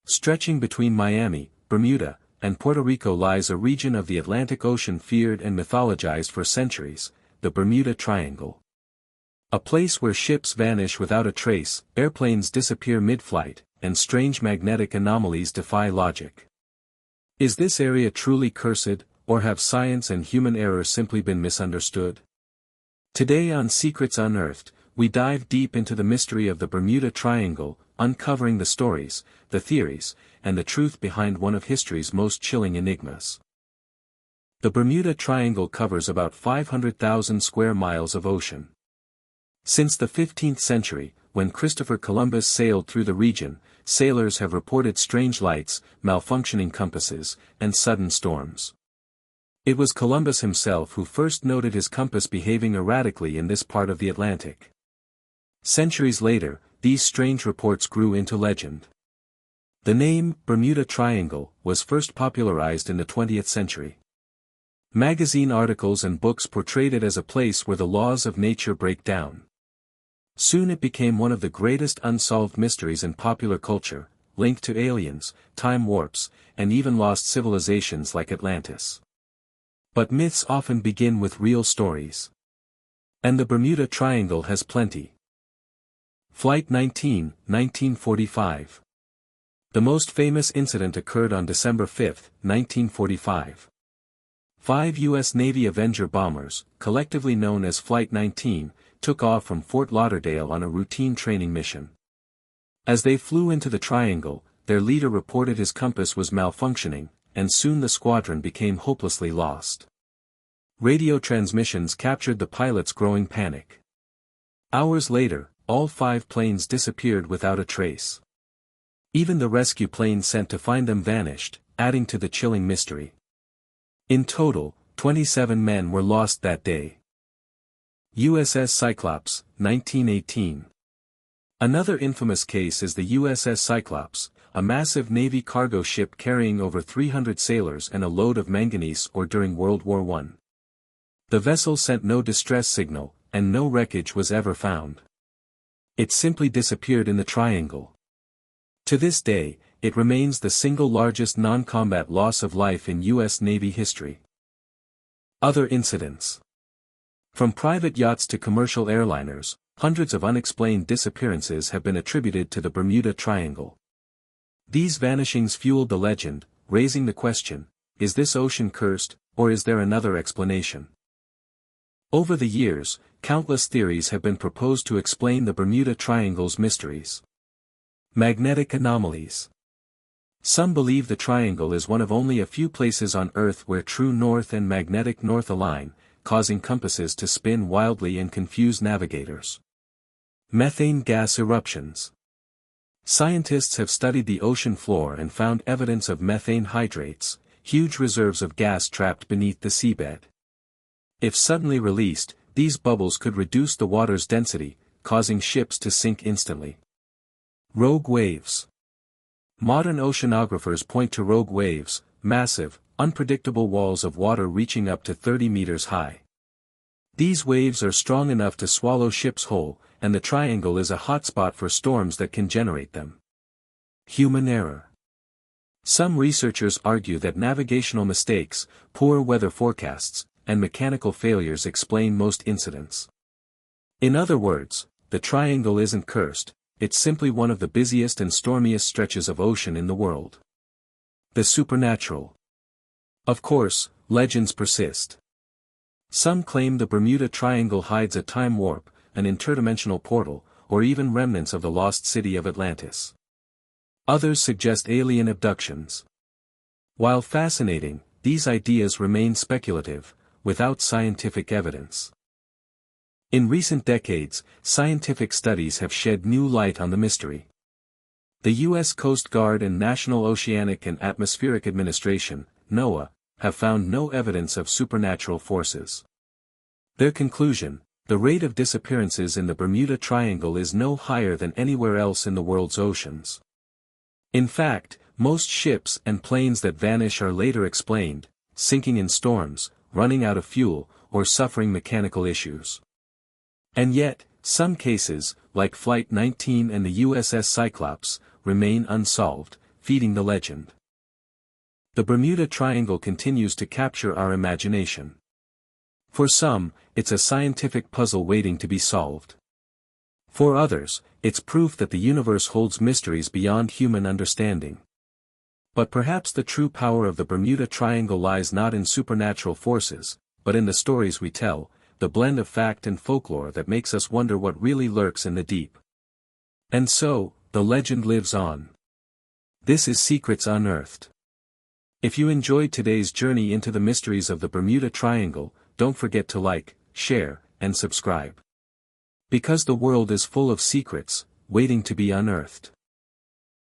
Stretching between Miami, Bermuda, and Puerto Rico lies a region of the Atlantic Ocean feared and mythologized for centuries, the Bermuda Triangle. A place where ships vanish without a trace, airplanes disappear mid-flight, and strange magnetic anomalies defy logic. Is this area truly cursed, or have science and human error simply been misunderstood? Today on Secrets Unearthed, we dive deep into the mystery of the Bermuda Triangle, uncovering the stories, the theories, and the truth behind one of history's most chilling enigmas. The Bermuda Triangle covers about 500,000 square miles of ocean. Since the 15th century, when Christopher Columbus sailed through the region, sailors have reported strange lights, malfunctioning compasses, and sudden storms. It was Columbus himself who first noted his compass behaving erratically in this part of the Atlantic. Centuries later, these strange reports grew into legend. The name, Bermuda Triangle, was first popularized in the 20th century. Magazine articles and books portrayed it as a place where the laws of nature break down. Soon it became one of the greatest unsolved mysteries in popular culture, linked to aliens, time warps, and even lost civilizations like Atlantis. But myths often begin with real stories. And the Bermuda Triangle has plenty. Flight 19, 1945. The most famous incident occurred on December 5, 1945. 5 U.S. Navy Avenger bombers, collectively known as Flight 19, took off from Fort Lauderdale on a routine training mission. As they flew into the triangle, their leader reported his compass was malfunctioning, and soon the squadron became hopelessly lost. Radio transmissions captured the pilots' growing panic. Hours later, all 5 planes disappeared without a trace. Even the rescue plane sent to find them vanished, adding to the chilling mystery. In total, 27 men were lost that day. USS Cyclops, 1918. Another infamous case is the USS Cyclops, a massive Navy cargo ship carrying over 300 sailors and a load of manganese ore during World War I. The vessel sent no distress signal, and no wreckage was ever found. It simply disappeared in the triangle. To this day, it remains the single largest non-combat loss of life in U.S. Navy history. Other incidents. From private yachts to commercial airliners, hundreds of unexplained disappearances have been attributed to the Bermuda Triangle. These vanishings fueled the legend, raising the question, is this ocean cursed, or is there another explanation? Over the years, countless theories have been proposed to explain the Bermuda Triangle's mysteries. Magnetic anomalies. Some believe the triangle is one of only a few places on Earth where true north and magnetic north align, causing compasses to spin wildly and confuse navigators. Methane gas eruptions. Scientists have studied the ocean floor and found evidence of methane hydrates, huge reserves of gas trapped beneath the seabed. If suddenly released, these bubbles could reduce the water's density, causing ships to sink instantly. Rogue waves. Modern oceanographers point to rogue waves, massive, unpredictable walls of water reaching up to 30 meters high. These waves are strong enough to swallow ships whole, and the triangle is a hotspot for storms that can generate them. Human error. Some researchers argue that navigational mistakes, poor weather forecasts, and mechanical failures explain most incidents. In other words, the triangle isn't cursed, it's simply one of the busiest and stormiest stretches of ocean in the world. The supernatural. Of course, legends persist. Some claim the Bermuda Triangle hides a time warp, an interdimensional portal, or even remnants of the lost city of Atlantis. Others suggest alien abductions. While fascinating, these ideas remain speculative, without scientific evidence. In recent decades, scientific studies have shed new light on the mystery. The U.S. Coast Guard and National Oceanic and Atmospheric Administration, NOAA, have found no evidence of supernatural forces. Their conclusion, the rate of disappearances in the Bermuda Triangle is no higher than anywhere else in the world's oceans. In fact, most ships and planes that vanish are later explained, sinking in storms, running out of fuel, or suffering mechanical issues. And yet, some cases, like Flight 19 and the USS Cyclops, remain unsolved, feeding the legend. The Bermuda Triangle continues to capture our imagination. For some, it's a scientific puzzle waiting to be solved. For others, it's proof that the universe holds mysteries beyond human understanding. But perhaps the true power of the Bermuda Triangle lies not in supernatural forces, but in the stories we tell, the blend of fact and folklore that makes us wonder what really lurks in the deep. And so, the legend lives on. This is Secrets Unearthed. If you enjoyed today's journey into the mysteries of the Bermuda Triangle, don't forget to like, share, and subscribe. Because the world is full of secrets, waiting to be unearthed.